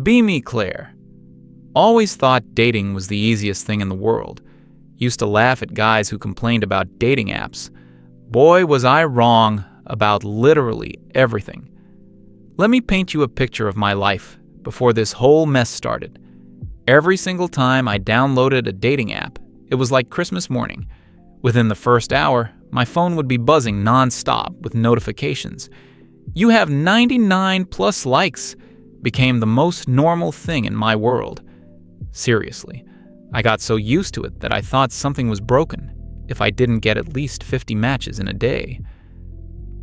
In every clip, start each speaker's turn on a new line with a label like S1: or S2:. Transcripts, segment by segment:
S1: Be me, Claire. Always thought dating was the easiest thing in the world. Used to laugh at guys who complained about dating apps. Boy, was I wrong about literally everything. Let me paint you a picture of my life before this whole mess started. Every single time I downloaded a dating app, it was like Christmas morning. Within the first hour, my phone would be buzzing non-stop with notifications. You have 99 plus likes became the most normal thing in my world. Seriously, I got so used to it that I thought something was broken if I didn't get at least 50 matches in a day.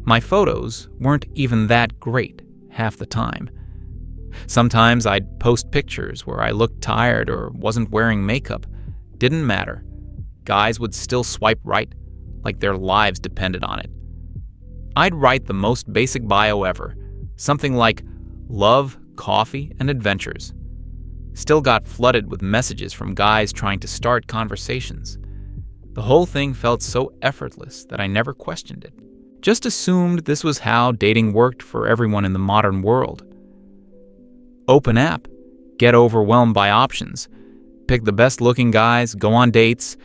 S1: My photos weren't even that great half the time. Sometimes I'd post pictures where I looked tired or wasn't wearing makeup. Didn't matter. Guys would still swipe right, like their lives depended on it. I'd write the most basic bio ever, something like love, coffee, and adventures. Still got flooded with messages from guys trying to start conversations. The whole thing felt so effortless that I never questioned it. Just assumed this was how dating worked for everyone in the modern world. Open app, get overwhelmed by options, pick the best looking guys, go on dates,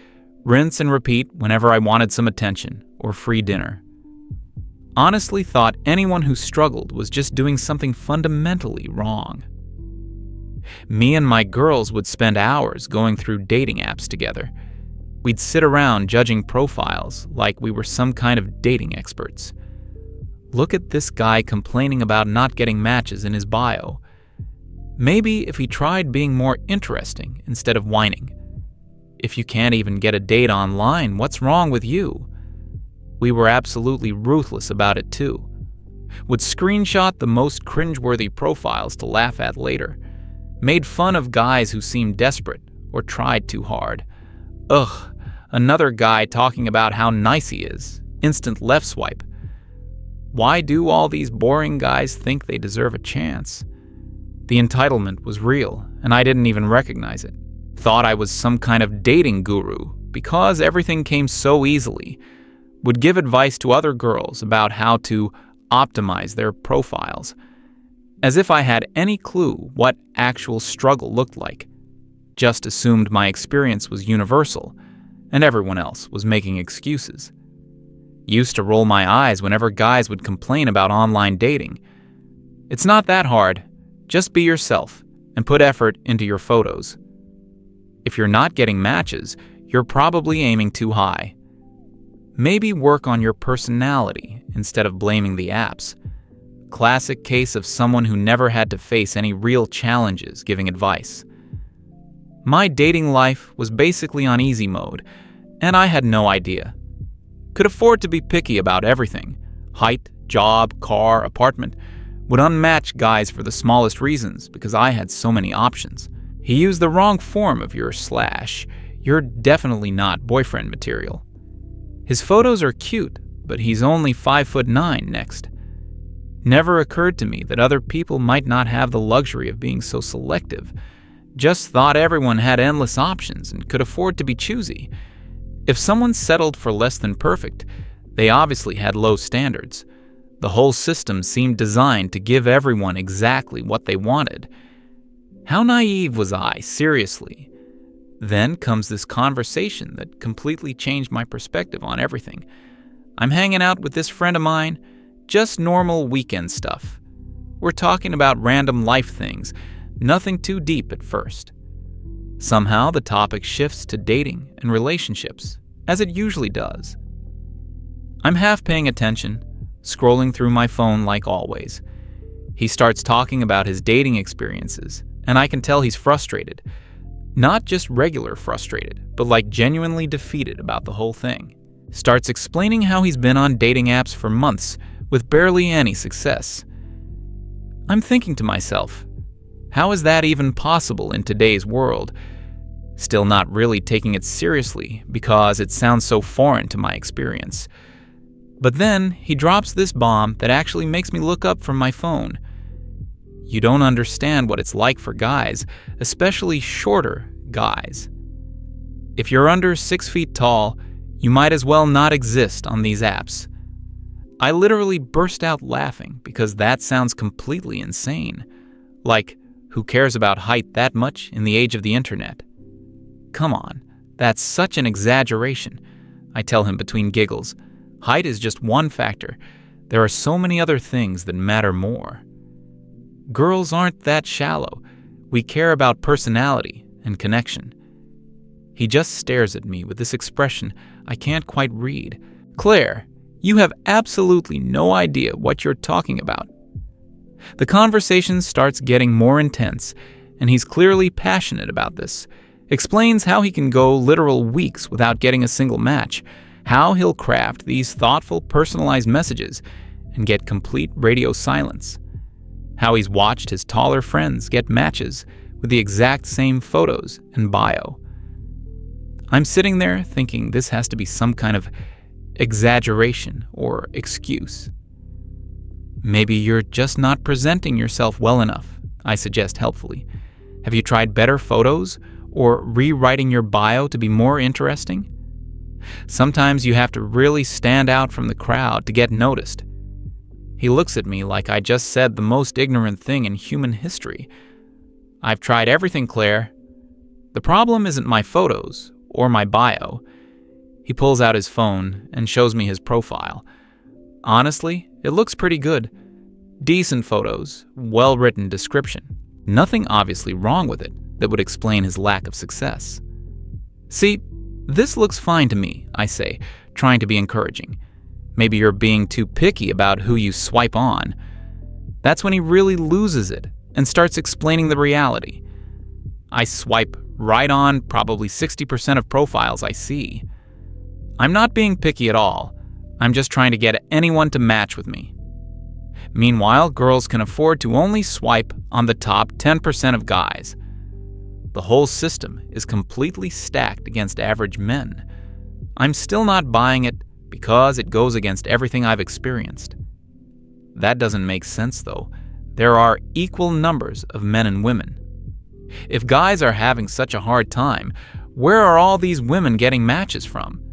S1: rinse and repeat whenever I wanted some attention or free dinner. Honestly thought anyone who struggled was just doing something fundamentally wrong. Me and my girls would spend hours going through dating apps together. We'd sit around judging profiles like we were some kind of dating experts. Look at this guy complaining about not getting matches in his bio. Maybe if he tried being more interesting instead of whining. If you can't even get a date online, what's wrong with you? We were absolutely ruthless about it too. Would screenshot the most cringeworthy profiles to laugh at later. Made fun of guys who seemed desperate or tried too hard. Ugh, another guy talking about how nice he is. Instant left swipe. Why do all these boring guys think they deserve a chance? The entitlement was real, and I didn't even recognize it. Thought I was some kind of dating guru because everything came so easily. Would give advice to other girls about how to optimize their profiles. As if I had any clue what actual struggle looked like. Just assumed my experience was universal, and everyone else was making excuses. Used to roll my eyes whenever guys would complain about online dating. It's not that hard. Just be yourself and put effort into your photos. If you're not getting matches, you're probably aiming too high. Maybe work on your personality instead of blaming the apps. Classic case of someone who never had to face any real challenges giving advice. My dating life was basically on easy mode, and I had no idea. Could afford to be picky about everything. Height, job, car, apartment. Would unmatch guys for the smallest reasons because I had so many options. He used the wrong form of your / you're definitely not boyfriend material. His photos are cute, but he's only 5'9" next. Never occurred to me that other people might not have the luxury of being so selective. Just thought everyone had endless options and could afford to be choosy. If someone settled for less than perfect, they obviously had low standards. The whole system seemed designed to give everyone exactly what they wanted. How naive was I, seriously? Then comes this conversation that completely changed my perspective on everything. I'm hanging out with this friend of mine, just normal weekend stuff. We're talking about random life things, nothing too deep at first. Somehow the topic shifts to dating and relationships, as it usually does. I'm half paying attention, scrolling through my phone like always. He starts talking about his dating experiences, and I can tell he's frustrated. Not just regular frustrated, but like genuinely defeated about the whole thing. Starts explaining how he's been on dating apps for months with barely any success. I'm thinking to myself, how is that even possible in today's world? Still not really taking it seriously because it sounds so foreign to my experience. But then he drops this bomb that actually makes me look up from my phone. You don't understand what it's like for guys, especially shorter guys. If you're under 6 feet tall, you might as well not exist on these apps. I literally burst out laughing because that sounds completely insane. Like, Who cares about height that much in the age of the internet? Come on, that's such an exaggeration, I tell him between giggles. Height is just one factor. There are so many other things that matter more. Girls aren't that shallow. We care about personality and connection. He just stares at me with this expression I can't quite read. Claire, you have absolutely no idea what you're talking about. The conversation starts getting more intense, and he's clearly passionate about this. Explains how he can go literal weeks without getting a single match, how he'll craft these thoughtful, personalized messages and get complete radio silence, how he's watched his taller friends get matches with the exact same photos and bio. I'm sitting there thinking this has to be some kind of exaggeration or excuse. Maybe you're just not presenting yourself well enough, I suggest helpfully. Have you tried better photos or rewriting your bio to be more interesting? Sometimes you have to really stand out from the crowd to get noticed. He looks at me like I just said the most ignorant thing in human history. I've tried everything, Claire. The problem isn't my photos or my bio. He pulls out his phone and shows me his profile. Honestly, it looks pretty good. Decent photos, well-written description. Nothing obviously wrong with it that would explain his lack of success. See, this looks fine to me, I say, trying to be encouraging. Maybe you're being too picky about who you swipe on. That's when he really loses it and starts explaining the reality. I swipe right on probably 60% of profiles I see. I'm not being picky at all. I'm just trying to get anyone to match with me. Meanwhile, girls can afford to only swipe on the top 10% of guys. The whole system is completely stacked against average men. I'm still not buying it because it goes against everything I've experienced. That doesn't make sense, though. There are equal numbers of men and women. If guys are having such a hard time, where are all these women getting matches from?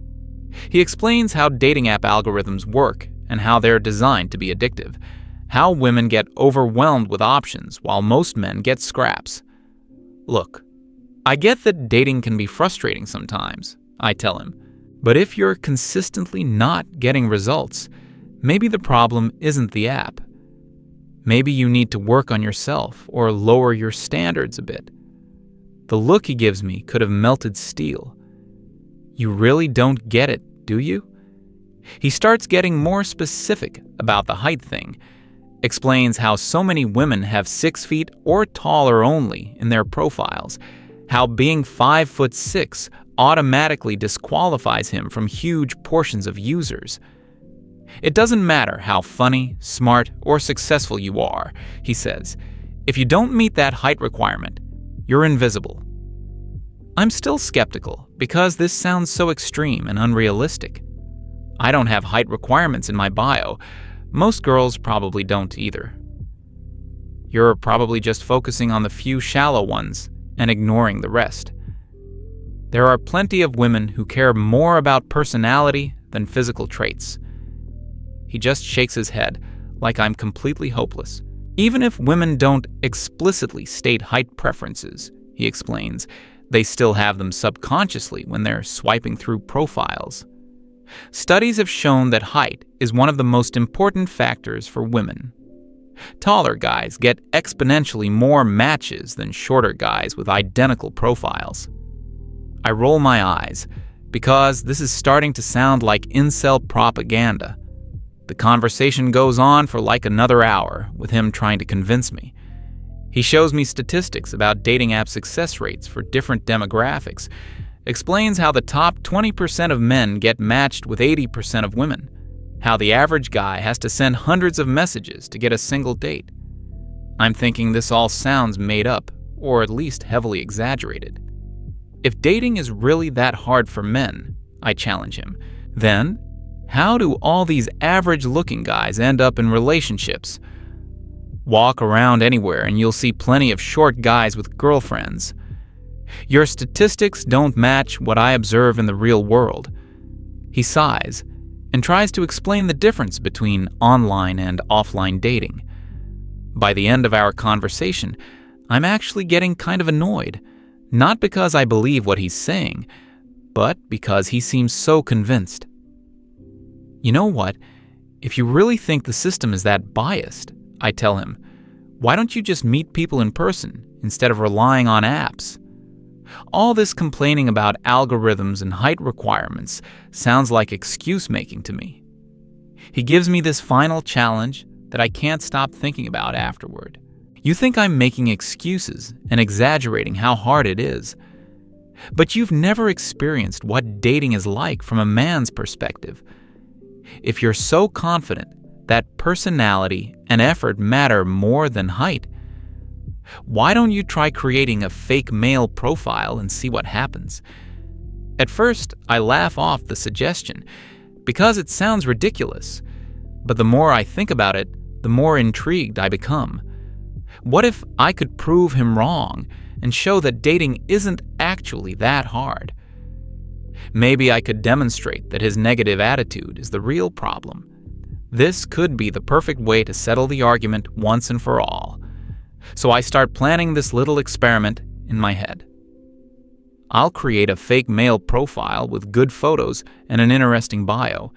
S1: He explains how dating app algorithms work and how they're designed to be addictive, how women get overwhelmed with options while most men get scraps. Look, I get that dating can be frustrating sometimes, I tell him, but if you're consistently not getting results, maybe the problem isn't the app. Maybe you need to work on yourself or lower your standards a bit. The look he gives me could have melted steel. You really don't get it, do you? He starts getting more specific about the height thing, explains how so many women have 6 feet or taller only in their profiles, how being 5'6" automatically disqualifies him from huge portions of users. It doesn't matter how funny, smart, or successful you are, he says. If you don't meet that height requirement, you're invisible. I'm still skeptical because this sounds so extreme and unrealistic. I don't have height requirements in my bio. Most girls probably don't either. You're probably just focusing on the few shallow ones and ignoring the rest. There are plenty of women who care more about personality than physical traits. He just shakes his head like I'm completely hopeless. Even if women don't explicitly state height preferences, he explains, they still have them subconsciously when they're swiping through profiles. Studies have shown that height is one of the most important factors for women. Taller guys get exponentially more matches than shorter guys with identical profiles. I roll my eyes because this is starting to sound like incel propaganda. The conversation goes on for like another hour with him trying to convince me. He shows me statistics about dating app success rates for different demographics, explains how the top 20% of men get matched with 80% of women, how the average guy has to send hundreds of messages to get a single date. I'm thinking this all sounds made up, or at least heavily exaggerated. If dating is really that hard for men, I challenge him, then how do all these average-looking guys end up in relationships? Walk around anywhere and you'll see plenty of short guys with girlfriends. Your statistics don't match what I observe in the real world. He sighs and tries to explain the difference between online and offline dating. By the end of our conversation, I'm actually getting kind of annoyed, not because I believe what he's saying, but because he seems so convinced. You know what? If you really think the system is that biased, I tell him, why don't you just meet people in person instead of relying on apps? All this complaining about algorithms and height requirements sounds like excuse-making to me. He gives me this final challenge that I can't stop thinking about afterward. You think I'm making excuses and exaggerating how hard it is. But you've never experienced what dating is like from a man's perspective. If you're so confident that personality and effort matter more than height, why don't you try creating a fake male profile and see what happens? At first, I laugh off the suggestion because it sounds ridiculous. But the more I think about it, the more intrigued I become. What if I could prove him wrong and show that dating isn't actually that hard? Maybe I could demonstrate that his negative attitude is the real problem. This could be the perfect way to settle the argument once and for all. So I start planning this little experiment in my head. I'll create a fake male profile with good photos and an interesting bio.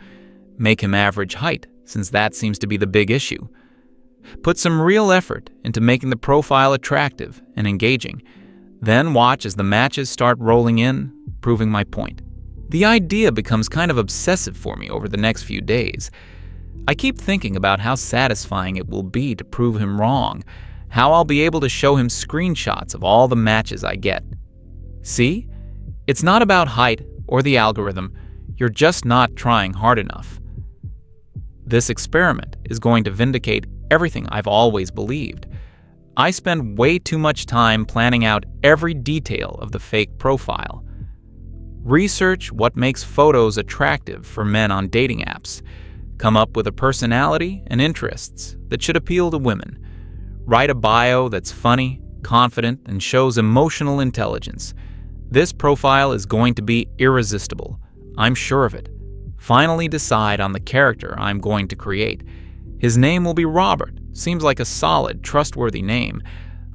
S1: Make him average height, since that seems to be the big issue. Put some real effort into making the profile attractive and engaging. Then watch as the matches start rolling in, proving my point. The idea becomes kind of obsessive for me over the next few days. I keep thinking about how satisfying it will be to prove him wrong, how I'll be able to show him screenshots of all the matches I get. See? It's not about height or the algorithm. You're just not trying hard enough. This experiment is going to vindicate everything I've always believed. I spend way too much time planning out every detail of the fake profile. Research what makes photos attractive for men on dating apps. Come up with a personality and interests that should appeal to women. Write a bio that's funny, confident, and shows emotional intelligence. This profile is going to be irresistible. I'm sure of it. Finally decide on the character I'm going to create. His name will be Robert. Seems like a solid, trustworthy name.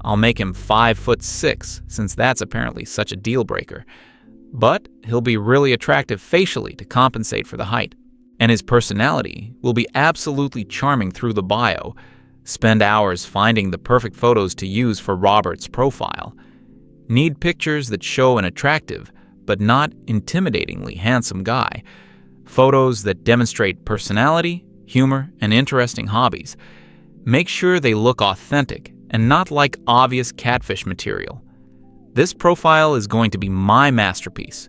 S1: I'll make him 5'6", since that's apparently such a deal breaker. But he'll be really attractive facially to compensate for the height. And his personality will be absolutely charming through the bio. Spend hours finding the perfect photos to use for Robert's profile. Need pictures that show an attractive, but not intimidatingly handsome guy. Photos that demonstrate personality, humor, and interesting hobbies. Make sure they look authentic and not like obvious catfish material. This profile is going to be my masterpiece.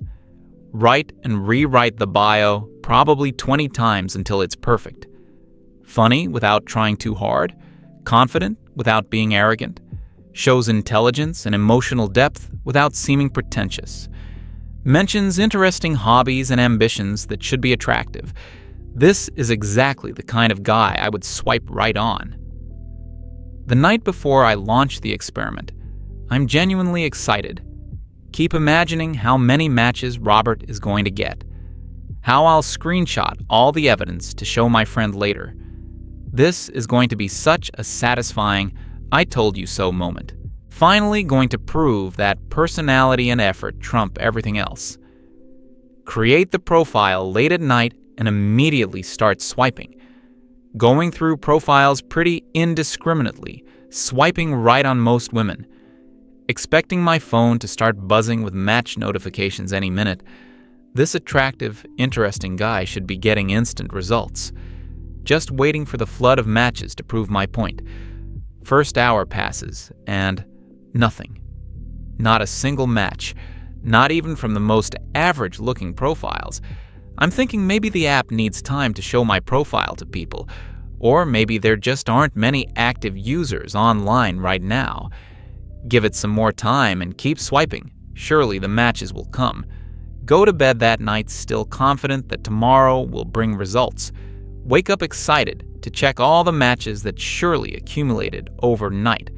S1: Write and rewrite the bio probably 20 times until it's perfect. Funny without trying too hard, confident without being arrogant, shows intelligence and emotional depth without seeming pretentious, mentions interesting hobbies and ambitions that should be attractive. This is exactly the kind of guy I would swipe right on. The night before I launch the experiment, I'm genuinely excited. Keep imagining how many matches Robert is going to get. How I'll screenshot all the evidence to show my friend later. This is going to be such a satisfying I told you so moment. Finally going to prove that personality and effort trump everything else. Create the profile late at night and immediately start swiping. Going through profiles pretty indiscriminately, swiping right on most women. Expecting my phone to start buzzing with match notifications any minute. This attractive, interesting guy should be getting instant results. Just waiting for the flood of matches to prove my point. First hour passes, and nothing. Not a single match. Not even from the most average-looking profiles. I'm thinking maybe the app needs time to show my profile to people. Or maybe there just aren't many active users online right now. Give it some more time and keep swiping. Surely the matches will come. Go to bed that night still confident that tomorrow will bring results. Wake up excited to check all the matches that surely accumulated overnight.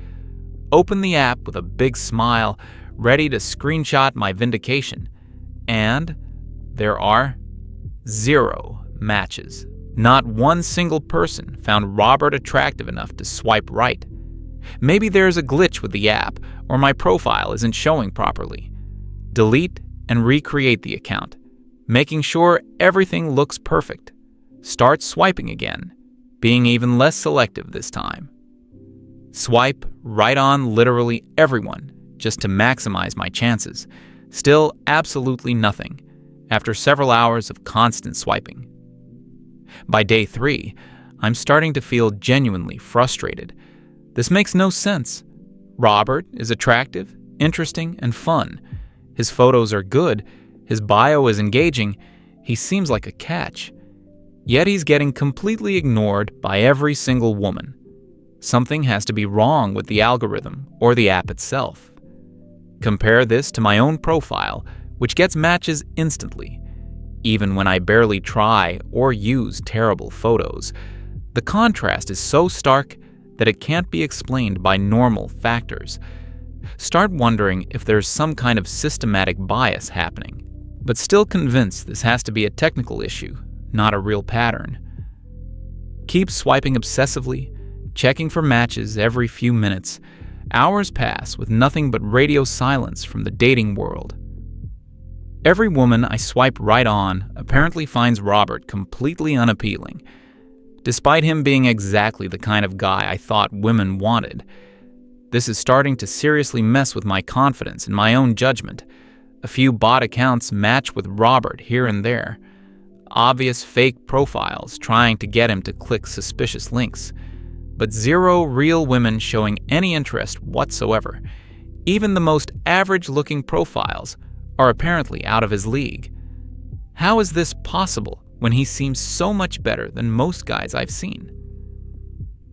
S1: Open the app with a big smile, ready to screenshot my vindication. And there are 0 matches. Not one single person found Robert attractive enough to swipe right. Maybe there's a glitch with the app, or my profile isn't showing properly. Delete and recreate the account, making sure everything looks perfect. Start swiping again, being even less selective this time. Swipe right on literally everyone just to maximize my chances. Still absolutely nothing after several hours of constant swiping. By day 3, I'm starting to feel genuinely frustrated. This makes no sense. Robert is attractive, interesting, and fun. His photos are good. His bio is engaging. He seems like a catch. Yet he's getting completely ignored by every single woman. Something has to be wrong with the algorithm or the app itself. Compare this to my own profile, which gets matches instantly, even when I barely try or use terrible photos. The contrast is so stark that it can't be explained by normal factors. Start wondering if there's some kind of systematic bias happening, but still convinced this has to be a technical issue, not a real pattern. Keep swiping obsessively, checking for matches every few minutes. Hours pass with nothing but radio silence from the dating world. Every woman I swipe right on apparently finds Robert completely unappealing, despite him being exactly the kind of guy I thought women wanted. This is starting to seriously mess with my confidence in my own judgment. A few bot accounts match with Robert here and there. Obvious fake profiles trying to get him to click suspicious links. But zero real women showing any interest whatsoever. Even the most average-looking profiles are apparently out of his league. How is this possible when he seems so much better than most guys I've seen?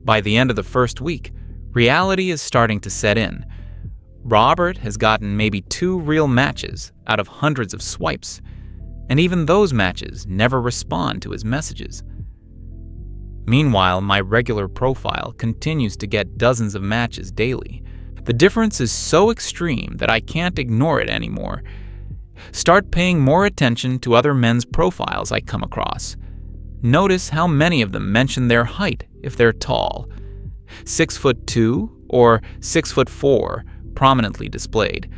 S1: By the end of the first week, reality is starting to set in. Robert has gotten maybe 2 real matches out of hundreds of swipes, and even those matches never respond to his messages. Meanwhile, my regular profile continues to get dozens of matches daily. The difference is so extreme that I can't ignore it anymore. Start paying more attention to other men's profiles I come across. Notice how many of them mention their height if they're tall. 6'2" or 6'4" prominently displayed,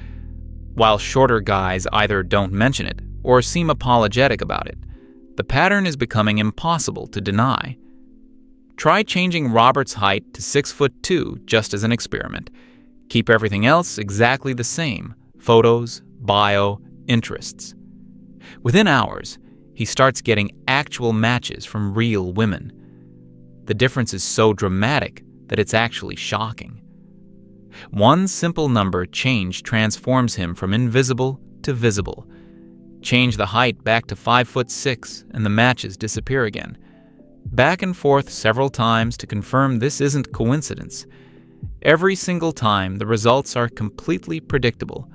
S1: while shorter guys either don't mention it or seem apologetic about it. The pattern is becoming impossible to deny. Try changing Robert's height to 6'2" just as an experiment. Keep everything else exactly the same: photos, bio, interests. Within hours, he starts getting actual matches from real women. The difference is so dramatic that it's actually shocking. One simple number change transforms him from invisible to visible. Change the height back to 5'6" and the matches disappear again. Back and forth several times to confirm this isn't coincidence. Every single time, the results are completely predictable.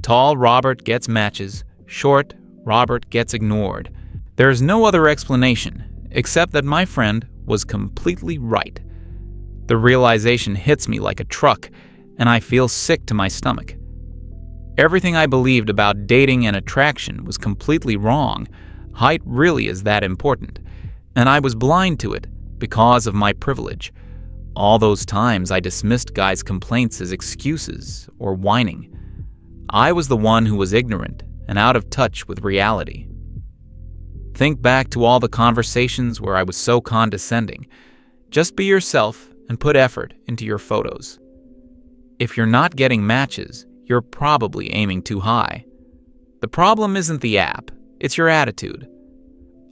S1: Tall Robert gets matches, short Robert gets ignored. There is no other explanation, except that my friend was completely right. The realization hits me like a truck, and I feel sick to my stomach. Everything I believed about dating and attraction was completely wrong. Height really is that important, and I was blind to it because of my privilege. All those times I dismissed guys' complaints as excuses or whining. I was the one who was ignorant and out of touch with reality. Think back to all the conversations where I was so condescending. Just be yourself and put effort into your photos. If you're not getting matches, you're probably aiming too high. The problem isn't the app, it's your attitude.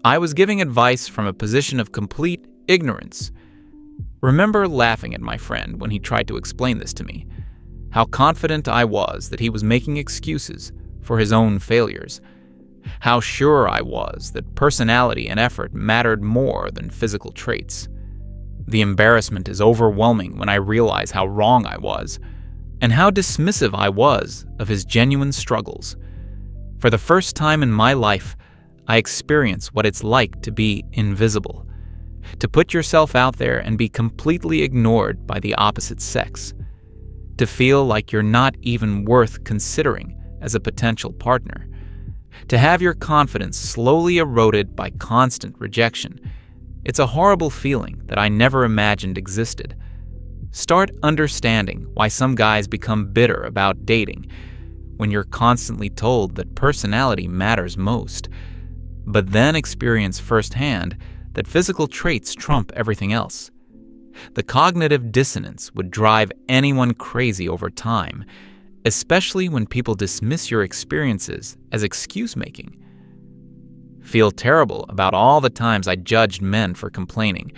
S1: I was giving advice from a position of complete ignorance. Remember laughing at my friend when he tried to explain this to me. How confident I was that he was making excuses for his own failures. How sure I was that personality and effort mattered more than physical traits. The embarrassment is overwhelming when I realize how wrong I was, and how dismissive I was of his genuine struggles. For the first time in my life, I experience what it's like to be invisible, to put yourself out there and be completely ignored by the opposite sex, to feel like you're not even worth considering as a potential partner, to have your confidence slowly eroded by constant rejection. It's a horrible feeling that I never imagined existed. Start understanding why some guys become bitter about dating when you're constantly told that personality matters most, but then experience firsthand that physical traits trump everything else. The cognitive dissonance would drive anyone crazy over time, especially when people dismiss your experiences as excuse-making. Feel terrible about all the times I judged men for complaining.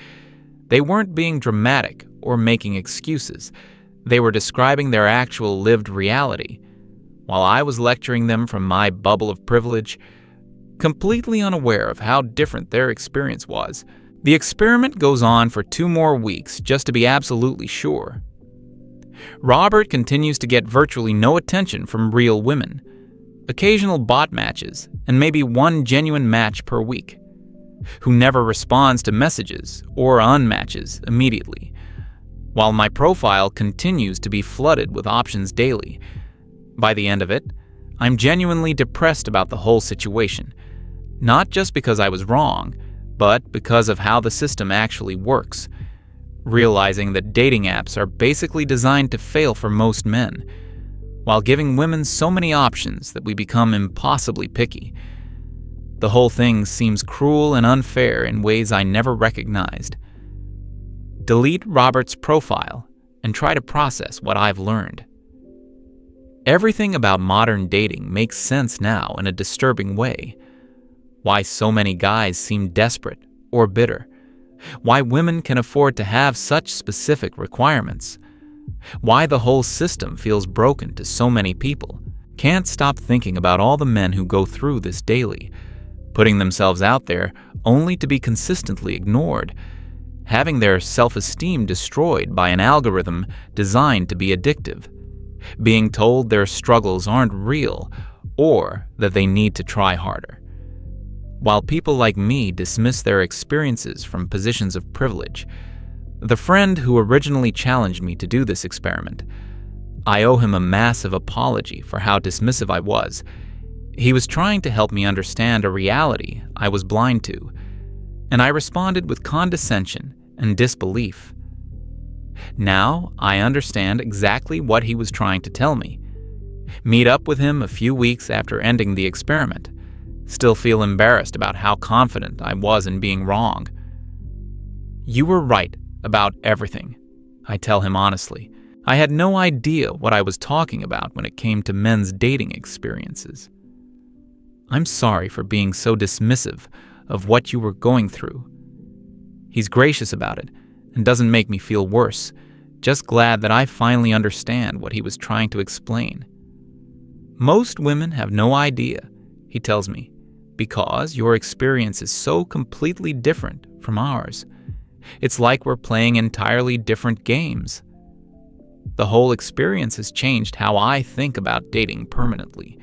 S1: They weren't being dramatic or making excuses. They were describing their actual lived reality, while I was lecturing them from my bubble of privilege, completely unaware of how different their experience was. The experiment goes on for 2 more weeks just to be absolutely sure. Robert continues to get virtually no attention from real women, occasional bot matches, and maybe 1 genuine match per week, who never responds to messages or unmatches immediately, while my profile continues to be flooded with options daily. By the end of it, I'm genuinely depressed about the whole situation, not just because I was wrong, but because of how the system actually works, realizing that dating apps are basically designed to fail for most men, while giving women so many options that we become impossibly picky. The whole thing seems cruel and unfair in ways I never recognized. Delete Robert's profile and try to process what I've learned. Everything about modern dating makes sense now in a disturbing way. Why so many guys seem desperate or bitter. Why women can afford to have such specific requirements. Why the whole system feels broken to so many people. Can't stop thinking about all the men who go through this daily, putting themselves out there only to be consistently ignored, having their self-esteem destroyed by an algorithm designed to be addictive, being told their struggles aren't real or that they need to try harder. While people like me dismiss their experiences from positions of privilege, the friend who originally challenged me to do this experiment, I owe him a massive apology for how dismissive I was. He was trying to help me understand a reality I was blind to, and I responded with condescension and disbelief. Now I understand exactly what he was trying to tell me. Meet up with him a few weeks after ending the experiment. Still feel embarrassed about how confident I was in being wrong. You were right about everything, I tell him honestly. I had no idea what I was talking about when it came to men's dating experiences. I'm sorry for being so dismissive of what you were going through. He's gracious about it and doesn't make me feel worse, just glad that I finally understand what he was trying to explain. Most women have no idea, he tells me, because your experience is so completely different from ours. It's like we're playing entirely different games. The whole experience has changed how I think about dating permanently.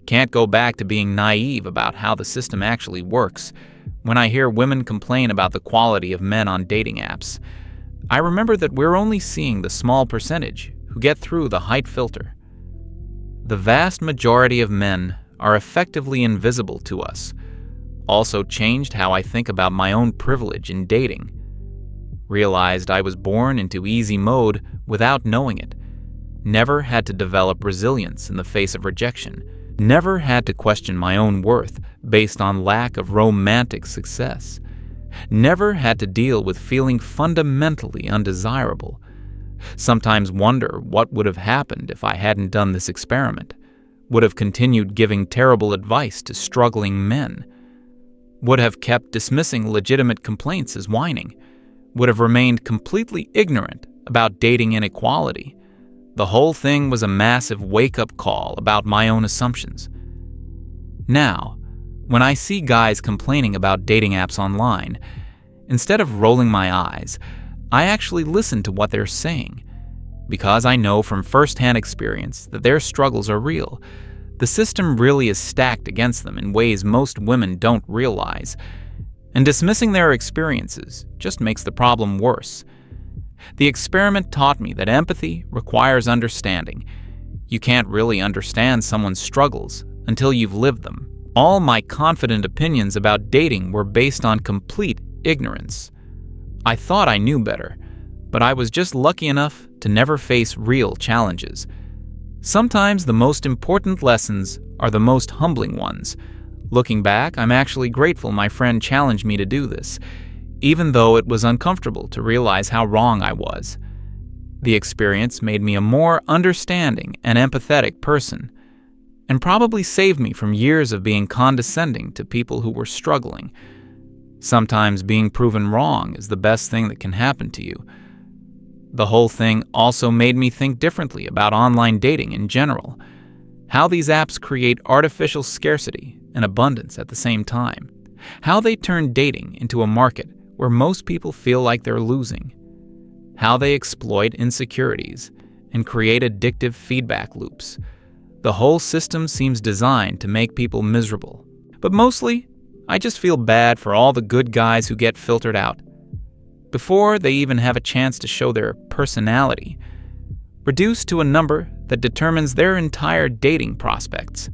S1: Can't go back to being naive about how the system actually works. When I hear women complain about the quality of men on dating apps, I remember that we're only seeing the small percentage who get through the height filter. The vast majority of men are effectively invisible to us. Also changed how I think about my own privilege in dating. Realized I was born into easy mode without knowing it. Never had to develop resilience in the face of rejection. Never had to question my own worth based on lack of romantic success. Never had to deal with feeling fundamentally undesirable. Sometimes wonder what would have happened if I hadn't done this experiment. Would have continued giving terrible advice to struggling men. Would have kept dismissing legitimate complaints as whining. Would have remained completely ignorant about dating inequality. The whole thing was a massive wake-up call about my own assumptions. Now, when I see guys complaining about dating apps online, instead of rolling my eyes, I actually listen to what they're saying. Because I know from first-hand experience that their struggles are real. The system really is stacked against them in ways most women don't realize. And dismissing their experiences just makes the problem worse. The experiment taught me that empathy requires understanding. You can't really understand someone's struggles until you've lived them. All my confident opinions about dating were based on complete ignorance. I thought I knew better, but I was just lucky enough to never face real challenges. Sometimes the most important lessons are the most humbling ones. Looking back, I'm actually grateful my friend challenged me to do this, even though it was uncomfortable to realize how wrong I was. The experience made me a more understanding and empathetic person, and probably saved me from years of being condescending to people who were struggling. Sometimes being proven wrong is the best thing that can happen to you. The whole thing also made me think differently about online dating in general, how these apps create artificial scarcity and abundance at the same time, how they turn dating into a market where most people feel like they're losing, how they exploit insecurities and create addictive feedback loops. The whole system seems designed to make people miserable. But mostly, I just feel bad for all the good guys who get filtered out before they even have a chance to show their personality, reduced to a number that determines their entire dating prospects.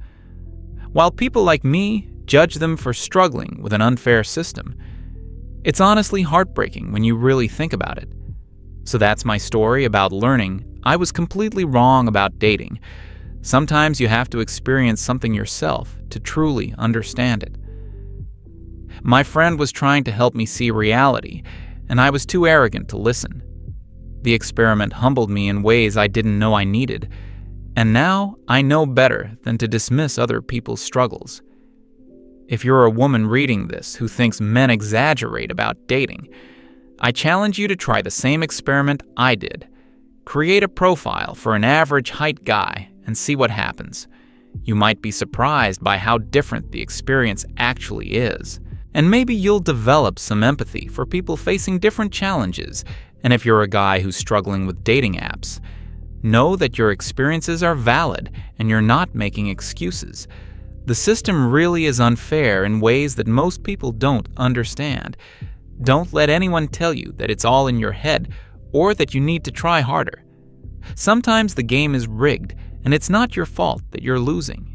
S1: While people like me judge them for struggling with an unfair system, it's honestly heartbreaking when you really think about it. So that's my story about learning I was completely wrong about dating. Sometimes you have to experience something yourself to truly understand it. My friend was trying to help me see reality, and I was too arrogant to listen. The experiment humbled me in ways I didn't know I needed, and now I know better than to dismiss other people's struggles. If you're a woman reading this who thinks men exaggerate about dating, I challenge you to try the same experiment I did. Create a profile for an average height guy and see what happens. You might be surprised by how different the experience actually is. And maybe you'll develop some empathy for people facing different challenges. And if you're a guy who's struggling with dating apps, know that your experiences are valid and you're not making excuses. The system really is unfair in ways that most people don't understand. Don't let anyone tell you that it's all in your head or that you need to try harder. Sometimes the game is rigged, and it's not your fault that you're losing.